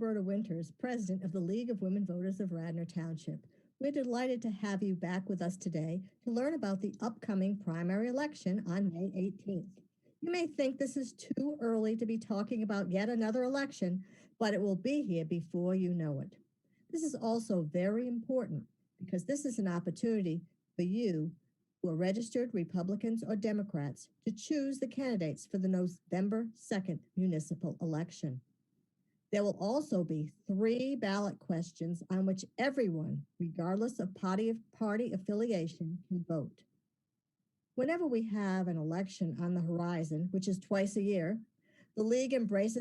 Roberta Winters, President of the League of Women Voters of Radnor Township. We're delighted to have you back with us today to learn about the upcoming primary election on May 18th. You may think this is too early to be talking about yet another election, but it will be here before you know it. This is also very important because this is an opportunity for you who are registered Republicans or Democrats to choose the candidates for the November 2nd municipal election. There will also be 3 ballot questions on which everyone, regardless of party affiliation, can vote. Whenever we have an election on the horizon, which is twice a year, the League embraces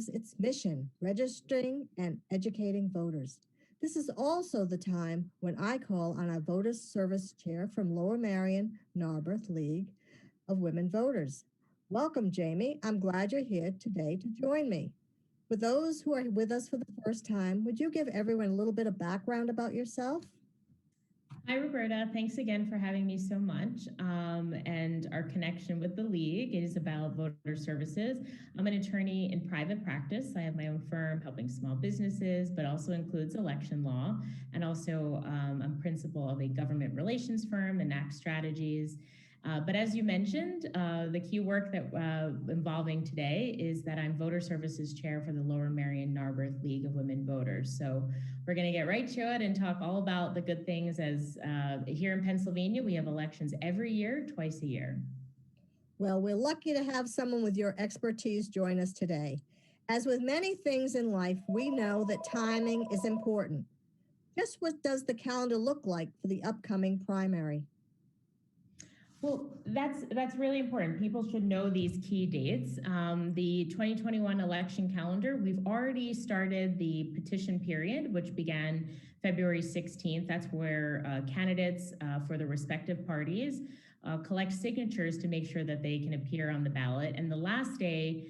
its mission, registering and educating voters. This is also the time when I call on our Voters Service Chair from Lower Merion, Narberth League of Women Voters. Welcome, Jamie. I'm glad you're here today to join me. For those who are with us for the first time, would you give everyone a little bit of background about yourself? Hi, Roberta. Thanks again for having me so much. And our connection with the League is about voter services. I'm an attorney in private practice. I have my own firm helping small businesses, but also includes election law. And also I'm principal of a government relations firm, Enact Strategies. But as you mentioned, the key work that involving today is that I'm Voter Services Chair for the Lower Merion Narberth League of Women Voters. So we're going to get right to it and talk all about the good things as here in Pennsylvania, we have elections every year, twice a year. Well, we're lucky to have someone with your expertise join us today. As with many things in life, we know that timing is important. Just what does the calendar look like for the upcoming primary? Well, that's really important. People should know these key dates. The 2021 election calendar, we've already started the petition period, which began February 16th. That's where candidates for the respective parties collect signatures to make sure that they can appear on the ballot. And the last day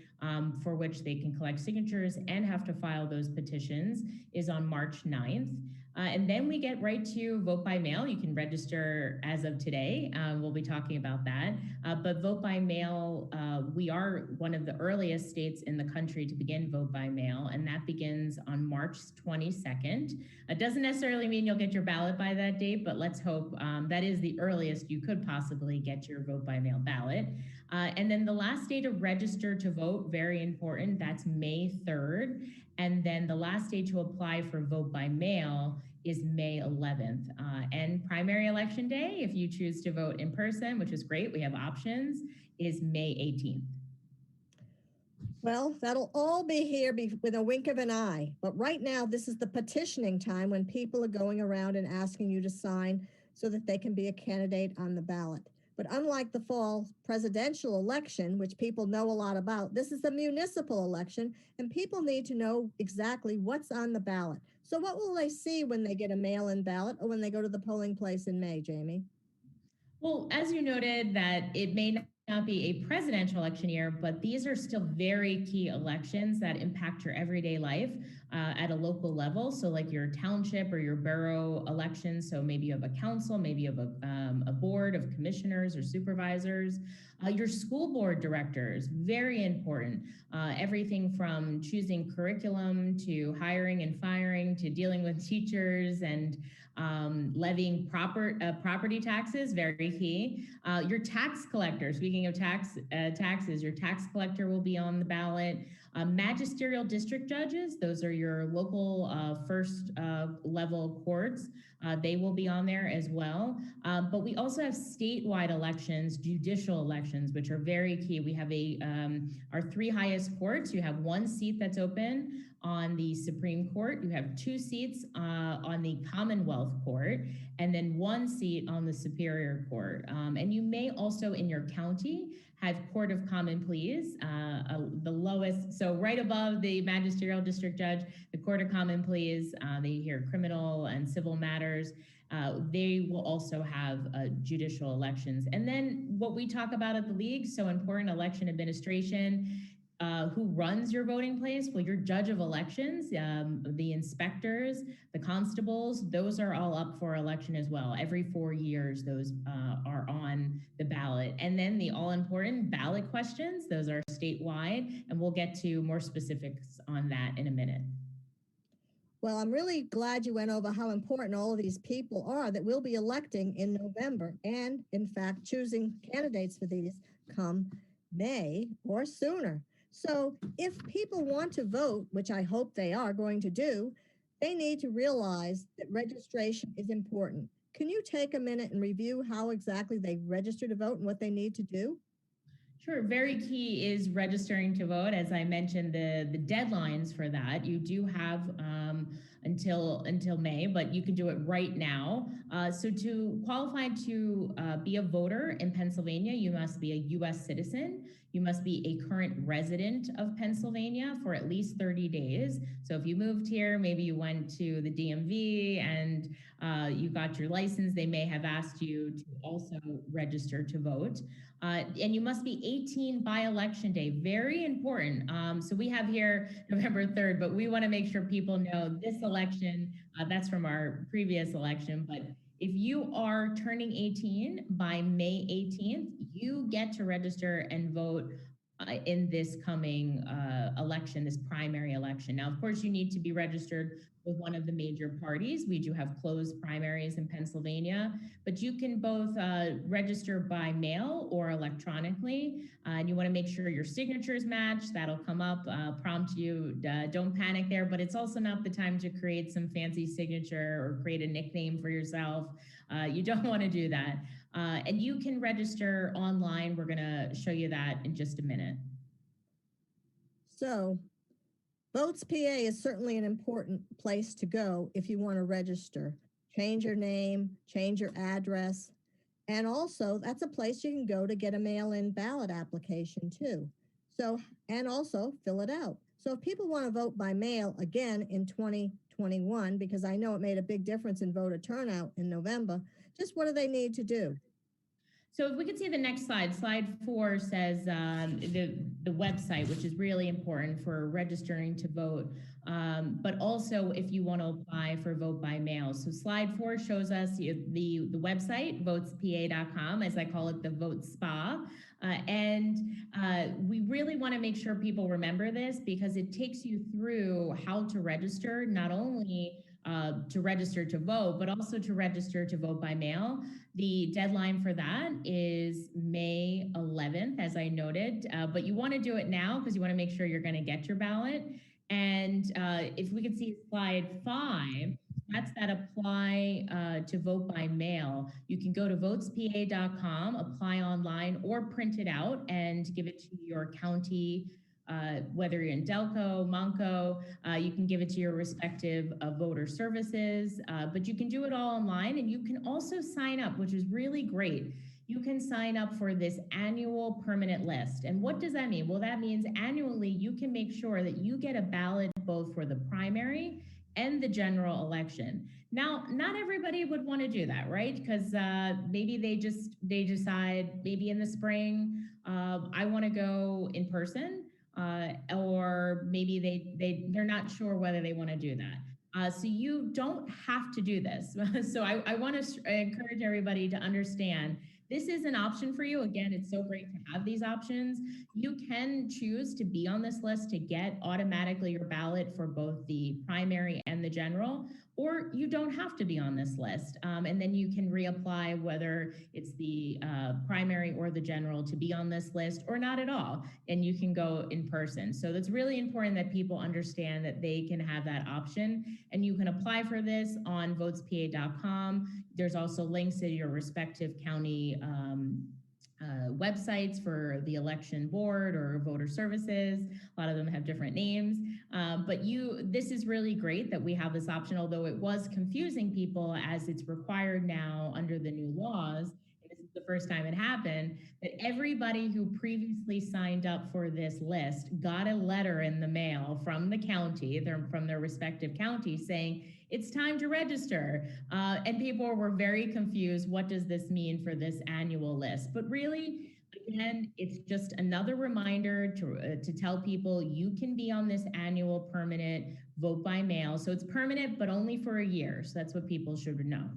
for which they can collect signatures and have to file those petitions is on March 9th. And then we get right to vote by mail. You can register as of today. We'll be talking about that. But vote by mail, we are one of the earliest states in the country to begin vote by mail, and that begins on March 22nd. It doesn't necessarily mean you'll get your ballot by that date, but let's hope that is the earliest you could possibly get your vote by mail ballot. And then the last day to register to vote, very important, that's May 3rd. And then the last day to apply for vote by mail is May 11th. And primary election day, if you choose to vote in person, which is great, we have options, is May 18th. Well, that'll all be here with a wink of an eye. But right now, this is the petitioning time when people are going around and asking you to sign so that they can be a candidate on the ballot. But unlike the fall presidential election, which people know a lot about, this is the municipal election, and people need to know exactly what's on the ballot. So what will they see when they get a mail-in ballot or when they go to the polling place in May, Jamie? Well, as you noted, that it may not be a presidential election year, but these are still very key elections that impact your everyday life at a local level. So like your township or your borough elections. So maybe you have a council, maybe you have a board of commissioners or supervisors. Your school board directors, very important. Everything from choosing curriculum to hiring and firing to dealing with teachers and levying property taxes, very key. Your tax collector, speaking of taxes, your tax collector will be on the ballot. Magisterial district judges, those are your local first level courts. They will be on there as well. But we also have statewide elections, judicial elections, which are very key. We have our 3 highest courts. You have 1 seat that's open on the Supreme Court. You have 2 seats on the Commonwealth Court, and then 1 seat on the Superior Court. And you may also in your county have Court of Common Pleas, the lowest, so right above the magisterial district judge, the Court of Common Pleas, they hear criminal and civil matters. They will also have judicial elections. And then what we talk about at the League, so important, election administration. Who runs your voting place? Well, your judge of elections, the inspectors, the constables, those are all up for election as well. Every 4 years, those are on the ballot. And then the all important ballot questions, those are statewide, and we'll get to more specifics on that in a minute. Well, I'm really glad you went over how important all of these people are that we'll be electing in November and, in fact, choosing candidates for these come May or sooner. So if people want to vote, which I hope they are going to do, they need to realize that registration is important. Can you take a minute and review how exactly they register to vote and what they need to do? Sure. Very key is registering to vote. As I mentioned, the deadlines for that you do have until May, but you can do it right now. So to qualify to be a voter in Pennsylvania, you must be a U.S. citizen. You must be a current resident of Pennsylvania for at least 30 days. So if you moved here, maybe you went to the DMV and you got your license, they may have asked you to also register to vote. And you must be 18 by election day. Very important. So we have here November 3rd, but we want to make sure people know this election, that's from our previous election. But if you are turning 18 by May 18th, you get to register and vote in this coming election, this primary election. Now, of course, you need to be registered with one of the major parties. We do have closed primaries in Pennsylvania, but you can both register by mail or electronically. And you want to make sure your signatures match. That'll come up, prompt you. Don't panic there, but it's also not the time to create some fancy signature or create a nickname for yourself. You don't want to do that. And you can register online. We're going to show you that in just a minute. So VotesPA is certainly an important place to go if you want to register. Change your name, change your address, and also that's a place you can go to get a mail-in ballot application too. So, and also fill it out. So if people want to vote by mail again in 2021, because I know it made a big difference in voter turnout in November, just what do they need to do? So if we could see the next slide, slide 4 says the website, which is really important for registering to vote, but also if you want to apply for vote by mail. So slide 4 shows us the website, votespa.com, as I call it, the VotesPA. We really want to make sure people remember this because it takes you through how to register, not only to register to vote, but also to register to vote by mail. The deadline for that is May 11th, as I noted, but you want to do it now because you want to make sure you're going to get your ballot. And if we could see slide 5, that's that apply to vote by mail. You can go to votespa.com, apply online, or print it out and give it to your county, whether you're in Delco, Monco, you can give it to your respective voter services, but you can do it all online, and you can also sign up, which is really great. You can sign up for this annual permanent list. And what does that mean? Well, that means annually you can make sure that you get a ballot both for the primary and the general election. Now, not everybody would want to do that, right? Because maybe they decide maybe in the spring, I want to go in person, or maybe they're not sure whether they want to do that. So you don't have to do this. So I want to encourage everybody to understand this is an option for you. Again, it's so great to have these options. You can choose to be on this list to get automatically your ballot for both the primary and the general, or you don't have to be on this list. And then you can reapply whether it's the primary or the general to be on this list or not at all. And you can go in person. So that's really important that people understand that they can have that option. And you can apply for this on votespa.com. There's also links to your respective county websites for the election board or voter services. A lot of them have different names, but this is really great that we have this option, although it was confusing people as it's required now under the new laws. This is the first time it happened, that everybody who previously signed up for this list got a letter in the mail from the county, from their respective counties, saying, it's time to register. And people were very confused. What does this mean for this annual list? But really, again, it's just another reminder to tell people you can be on this annual permanent vote by mail. So it's permanent, but only for a year. So that's what people should know.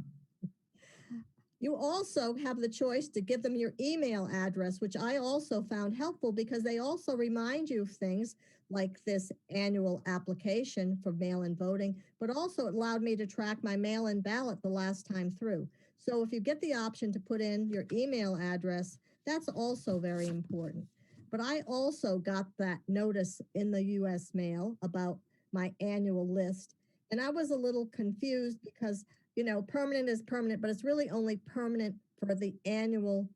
You also have the choice to give them your email address, which I also found helpful because they also remind you of things like this annual application for mail-in voting, but also it allowed me to track my mail-in ballot the last time through. So if you get the option to put in your email address, that's also very important. But I also got that notice in the US mail about my annual list. And I was a little confused because permanent is permanent, but it's really only permanent for the annual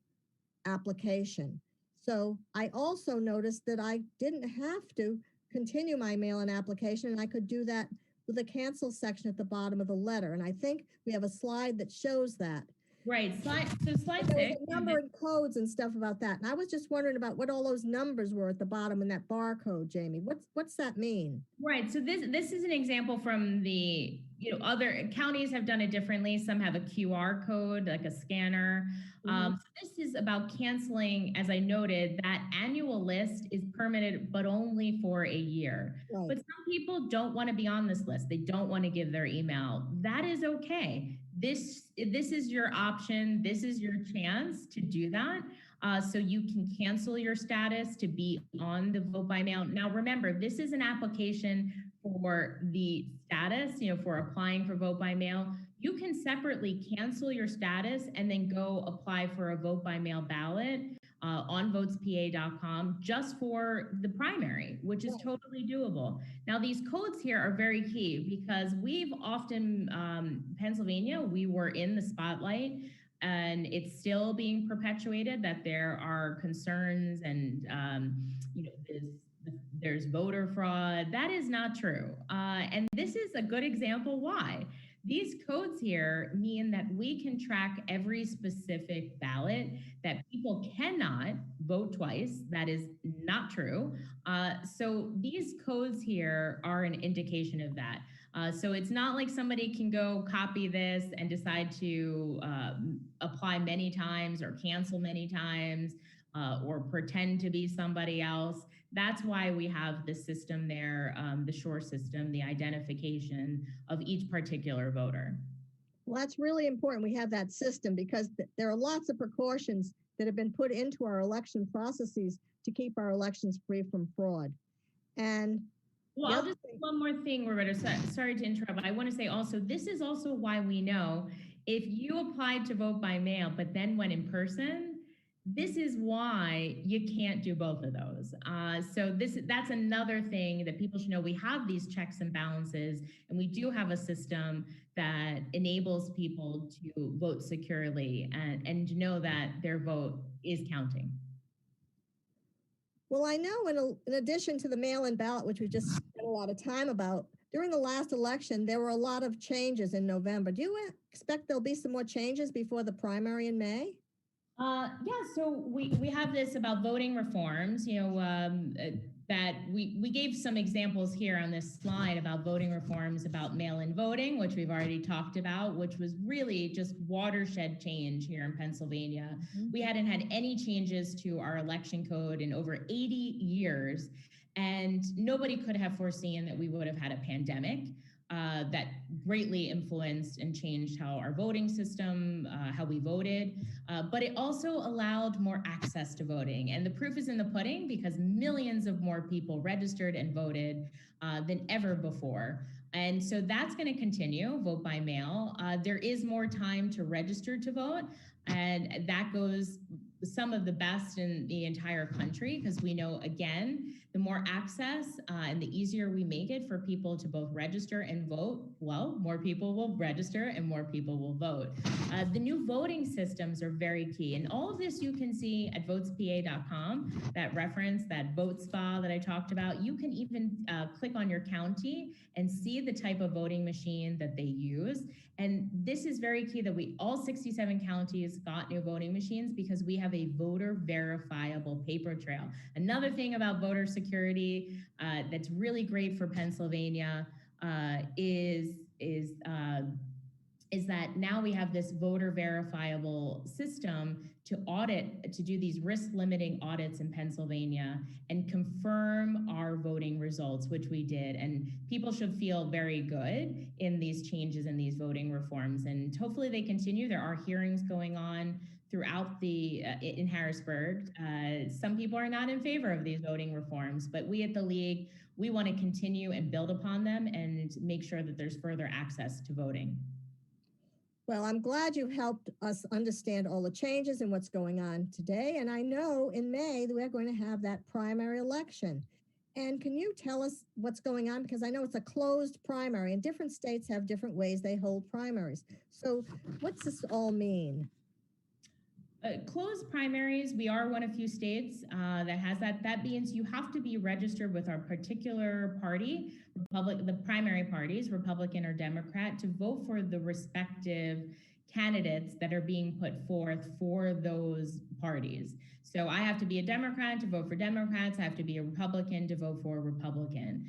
application. So I also noticed that I didn't have to continue my mail-in application, and I could do that with a cancel section at the bottom of the letter. And I think we have a slide that shows that. Right. Slide There was 6. a number and codes and stuff about that. And I was just wondering about what all those numbers were at the bottom in that barcode, Jamie. What's that mean? Right. So this is an example from the, other counties have done it differently. Some have a QR code, like a scanner. So this is about canceling, as I noted, that annual list is permanent, but only for a year. Right. But some people don't want to be on this list. They don't want to give their email. That is okay. This is your option. This is your chance to do that. So you can cancel your status to be on the vote by mail. Now, remember, this is an application for the status, for applying for vote by mail. You can separately cancel your status and then go apply for a vote by mail ballot on VotesPA.com just for the primary, which is totally doable. Now, these codes here are very key because we've often, Pennsylvania, we were in the spotlight and it's still being perpetuated that there are concerns and, there's voter fraud. That is not true. And this is a good example why. These codes here mean that we can track every specific ballot, that people cannot vote twice. That is not true. So these codes here are an indication of that. So it's not like somebody can go copy this and decide to apply many times or cancel many times or pretend to be somebody else. That's why we have the system there, the SURE system, the identification of each particular voter. Well, that's really important. We have that system because there are lots of precautions that have been put into our election processes to keep our elections free from fraud. And well, I'll just say one more thing, Roberta. Sorry to interrupt. I want to say also, this is also why we know if you applied to vote by mail, but then went in person, this is why you can't do both of those. So that's another thing that people should know. We have these checks and balances, and we do have a system that enables people to vote securely and to know that their vote is counting. Well, I know in addition to the mail-in ballot, which we just spent a lot of time about, during the last election, there were a lot of changes in November. Do you expect there'll be some more changes before the primary in May? Yeah, so we have this about voting reforms, that we gave some examples here on this slide about voting reforms, about mail-in voting, which we've already talked about, which was really just watershed change here in Pennsylvania. We hadn't had any changes to our election code in over 80 years, and nobody could have foreseen that we would have had a pandemic. That greatly influenced and changed how our voting system, how we voted, but it also allowed more access to voting. And the proof is in the pudding because millions of more people registered and voted than ever before. And so that's going to continue, vote by mail. There is more time to register to vote, and that goes some of the best in the entire country because we know, again, the more access and the easier we make it for people to both register and vote, well, more people will register and more people will vote. The new voting systems are very key. And all of this you can see at VotesPA.com, that reference, that VotesPA that I talked about. You can even click on your county and see the type of voting machine that they use. And this is very key that all 67 counties got new voting machines because we have a voter verifiable paper trail. Another thing about voter security that's really great for Pennsylvania is that that now we have this voter verifiable system to audit, to do these risk limiting audits in Pennsylvania and confirm our voting results, which we did. And people should feel very good in these changes in these voting reforms. And hopefully they continue. There are hearings going on throughout in Harrisburg. Some people are not in favor of these voting reforms, but we at the League, we want to continue and build upon them and make sure that there's further access to voting. Well, I'm glad you helped us understand all the changes and what's going on today. And I know in May that we're going to have that primary election. And can you tell us what's going on? Because I know it's a closed primary and different states have different ways they hold primaries. So what's this all mean? Closed primaries, we are one of few states that has that. That means you have to be registered with our particular party, the primary parties, Republican or Democrat, to vote for the respective candidates that are being put forth for those parties. So I have to be a Democrat to vote for Democrats. I have to be a Republican to vote for a Republican.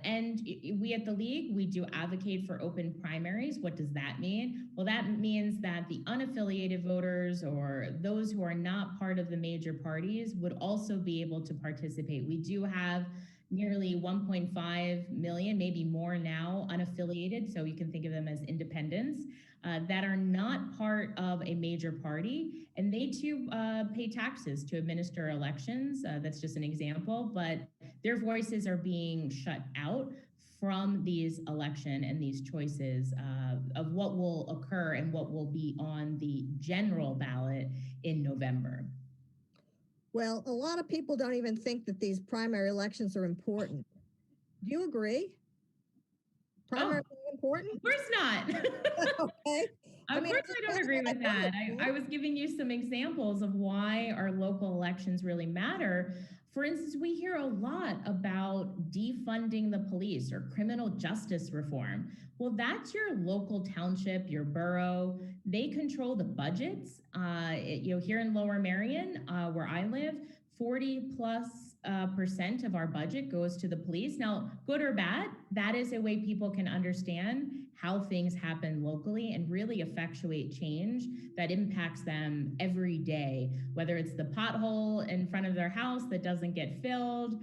And we at the League, we do advocate for open primaries. What does that mean? Well, that means that the unaffiliated voters or those who are not part of the major parties would also be able to participate. We do have nearly 1.5 million, maybe more now, unaffiliated, so you can think of them as independents, that are not part of a major party, and they too pay taxes to administer elections. That's just an example, but their voices are being shut out from these election and these choices of what will occur and what will be on the general ballot in November. Well, a lot of people don't even think that these primary elections are important. Do you agree? Primary important? Of course not. Okay. Of course I don't agree with that. I was giving you some examples of why our local elections really matter. For instance, we hear a lot about defunding the police or criminal justice reform. Well, that's your local township, your borough. They control the budgets. Here in Lower Merion, where I live, 40+% of our budget goes to the police. Now, good or bad, that is a way people can understand how things happen locally and really effectuate change that impacts them every day, whether it's the pothole in front of their house that doesn't get filled,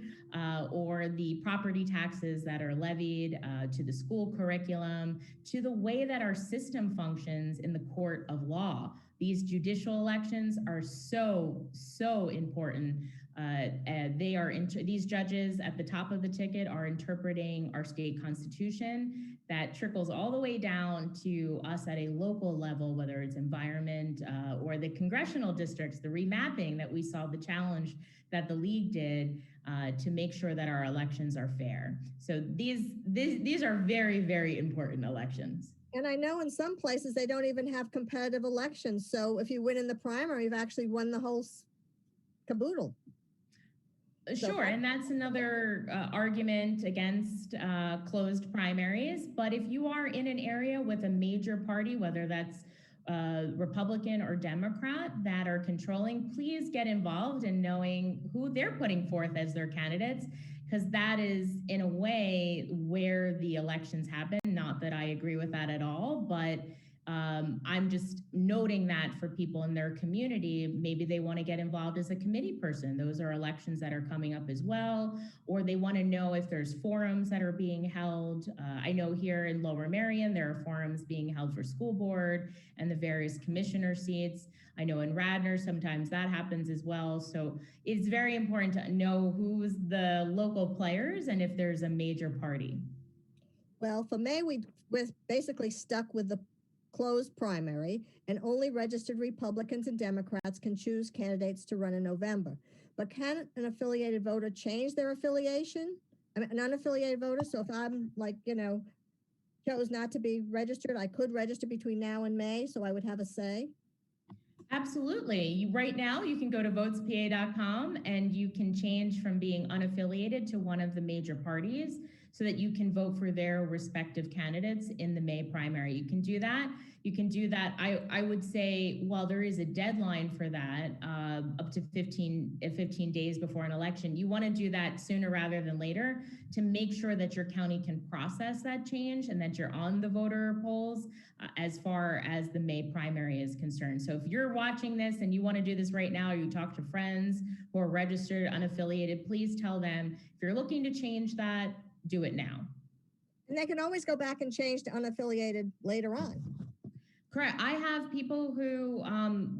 or the property taxes that are levied, to the school curriculum, to the way that our system functions in the court of law. These judicial elections are so important. These judges at the top of the ticket are interpreting our state constitution. That trickles all the way down to us at a local level, whether it's environment or the congressional districts, the remapping that we saw, the challenge that the League did to make sure that our elections are fair. So these are very, very important elections. And I know in some places they don't even have competitive elections. So if you win in the primary, you've actually won the whole caboodle. Sure, and that's another argument against closed primaries. But if you are in an area with a major party, whether that's Republican or Democrat, that are controlling, please get involved in knowing who they're putting forth as their candidates, because that is, in a way, where the elections happen. Not that I agree with that at all, but I'm just noting that for people in their community, maybe they want to get involved as a committee person. Those are elections that are coming up as well, or they want to know if there's forums that are being held. I know here in Lower Merion, there are forums being held for school board and the various commissioner seats. I know in Radnor, sometimes that happens as well. So it's very important to know who's the local players and if there's a major party. Well, for May, we're basically stuck with the closed primary, and only registered Republicans and Democrats can choose candidates to run in November. But can an affiliated voter change their affiliation? I mean, an unaffiliated voter. So if I'm chose not to be registered, I could register between now and May, so I would have a say. Absolutely. Right now, you can go to VotesPA.com and you can change from being unaffiliated to one of the major parties. so that you can vote for their respective candidates in the May primary. You can do that. You can do that. I would say, while there is a deadline for that, up to 15 days before an election, you want to do that sooner rather than later to make sure that your county can process that change and that you're on the voter polls as far as the May primary is concerned. So if you're watching this and you want to do this right now, or you talk to friends who are registered, unaffiliated, please tell them if you're looking to change that, do it now. And they can always go back and change to unaffiliated later on. Correct. I have people who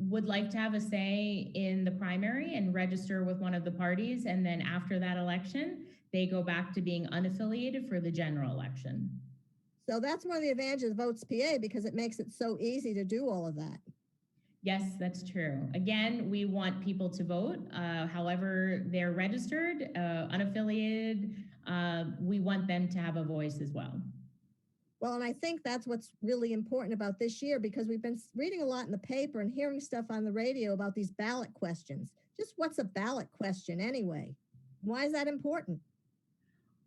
would like to have a say in the primary and register with one of the parties. And then after that election, they go back to being unaffiliated for the general election. So that's one of the advantages of VotesPA, because it makes it so easy to do all of that. Yes, that's true. Again, we want people to vote, however they're registered, unaffiliated. We want them to have a voice as well. Well, and I think that's what's really important about this year, because we've been reading a lot in the paper and hearing stuff on the radio about these ballot questions. Just what's a ballot question anyway? Why is that important?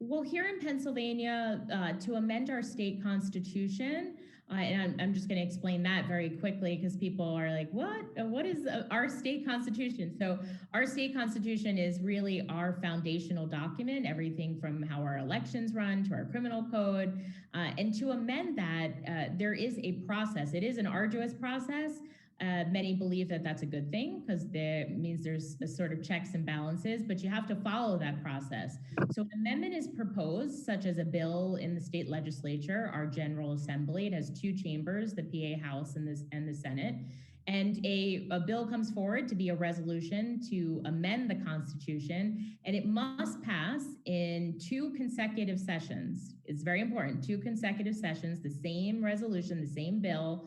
Well, here in Pennsylvania, to amend our state constitution, and I'm just going to explain that very quickly because people are like, what? What is our state constitution? So our state constitution is really our foundational document, everything from how our elections run to our criminal code. And to amend that, there is a process. It is an arduous process. Many believe that that's a good thing because it means there's a sort of checks and balances, but you have to follow that process. So an amendment is proposed, such as a bill in the state legislature, our General Assembly. It has two chambers, the PA House and the Senate. And a bill comes forward to be a resolution to amend the Constitution, and it must pass in 2 consecutive sessions. It's very important, 2 consecutive sessions, the same resolution, the same bill,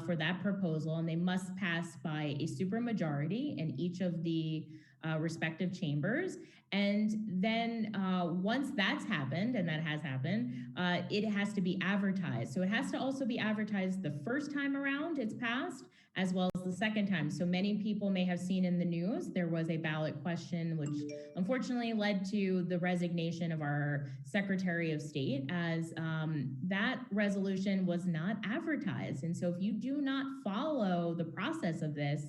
for that proposal, and they must pass by a supermajority in each of the respective chambers. And then once that's happened, and that has happened, it has to be advertised. So it has to also be advertised the first time around it's passed, as well as the second time. So many people may have seen in the news, there was a ballot question, which unfortunately led to the resignation of our Secretary of State, as that resolution was not advertised. And so if you do not follow the process of this,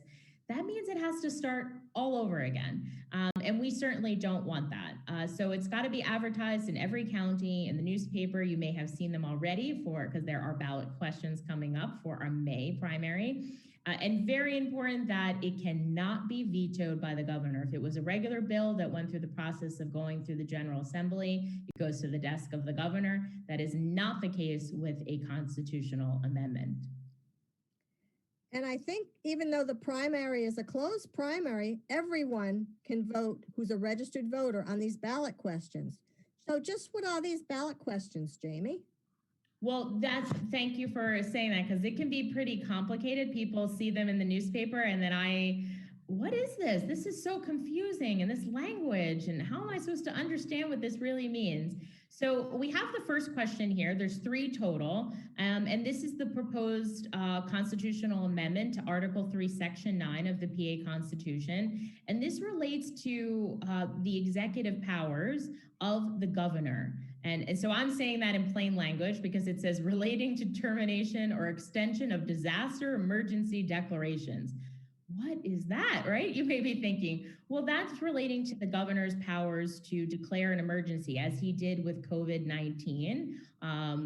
that means it has to start all over again. And we certainly don't want that. So it's got to be advertised in every county, in the newspaper. You may have seen them already because there are ballot questions coming up for our May primary. And very important that it cannot be vetoed by the governor. If it was a regular bill that went through the process of going through the General Assembly, it goes to the desk of the governor. That is not the case with a constitutional amendment. And I think even though the primary is a closed primary, everyone can vote who's a registered voter on these ballot questions. So just what are these ballot questions, Jamie? Well, thank you for saying that, because it can be pretty complicated. People see them in the newspaper and then what is this? This is so confusing, and this language, and how am I supposed to understand what this really means? So we have the first question here. There's 3 total, and this is the proposed constitutional amendment to Article 3, Section 9 of the PA Constitution. And this relates to the executive powers of the governor. And so I'm saying that in plain language because it says relating to termination or extension of disaster emergency declarations. What is that, right? You may be thinking, well, that's relating to the governor's powers to declare an emergency, as he did with COVID-19,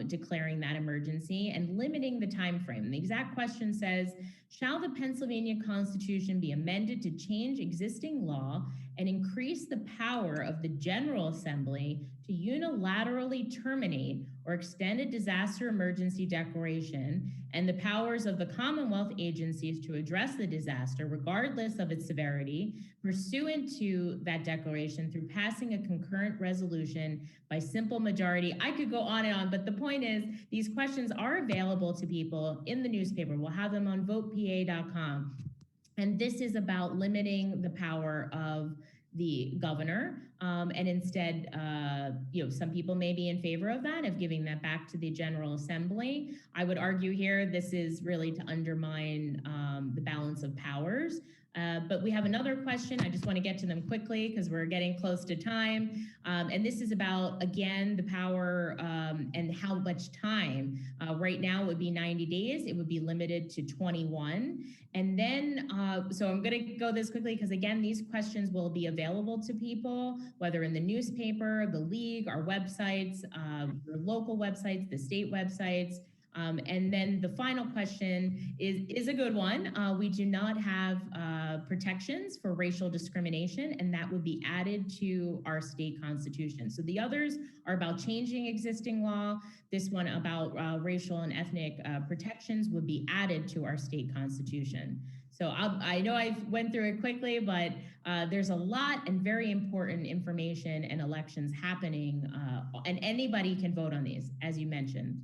declaring that emergency and limiting the time frame. The exact question says, shall the Pennsylvania Constitution be amended to change existing law and increase the power of the General Assembly to unilaterally terminate or extend a disaster emergency declaration and the powers of the Commonwealth agencies to address the disaster, regardless of its severity, pursuant to that declaration through passing a concurrent resolution by simple majority. I could go on and on, but the point is these questions are available to people in the newspaper. We'll have them on votepA.com. And this is about limiting the power of the governor And instead, some people may be in favor of that, of giving that back to the General Assembly. I would argue here this is really to undermine the balance of powers. But we have another question. I just want to get to them quickly because we're getting close to time. And this is about, again, the power and how much time. Right now it would be 90 days. It would be limited to 21. And then, so I'm going to go this quickly because, again, these questions will be available to people, whether in the newspaper, the league, our websites, your local websites, the state websites. And then the final question is a good one. We do not have protections for racial discrimination, and that would be added to our state constitution. So the others are about changing existing law. This one about racial and ethnic protections would be added to our state constitution. So I know I went through it quickly, but there's a lot and very important information and elections happening, and anybody can vote on these, as you mentioned.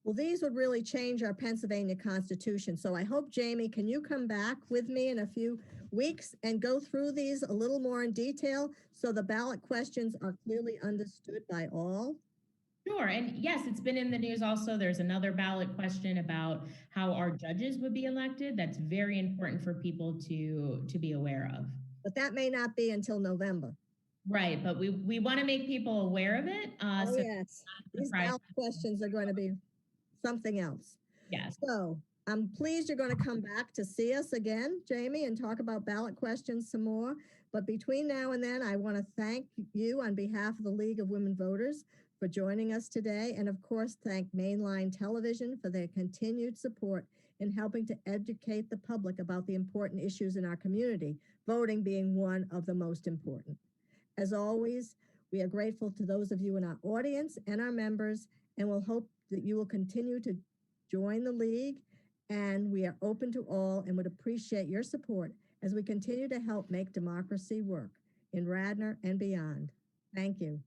Well, these would really change our Pennsylvania Constitution. So I hope, Jamie, can you come back with me in a few weeks and go through these a little more in detail so the ballot questions are clearly understood by all? Sure. And yes, it's been in the news also. There's another ballot question about how our judges would be elected. That's very important for people to be aware of. But that may not be until November. Right. But we want to make people aware of it. Oh, yes. These ballot questions are going to be something else. Yes. So I'm pleased you're going to come back to see us again, Jamie, and talk about ballot questions some more. But between now and then, I want to thank you on behalf of the League of Women Voters for joining us today. And of course, thank Mainline Television for their continued support in helping to educate the public about the important issues in our community, voting being one of the most important. As always, we are grateful to those of you in our audience and our members, and we'll hope that you will continue to join the League, and we are open to all and would appreciate your support as we continue to help make democracy work in Radnor and beyond. Thank you.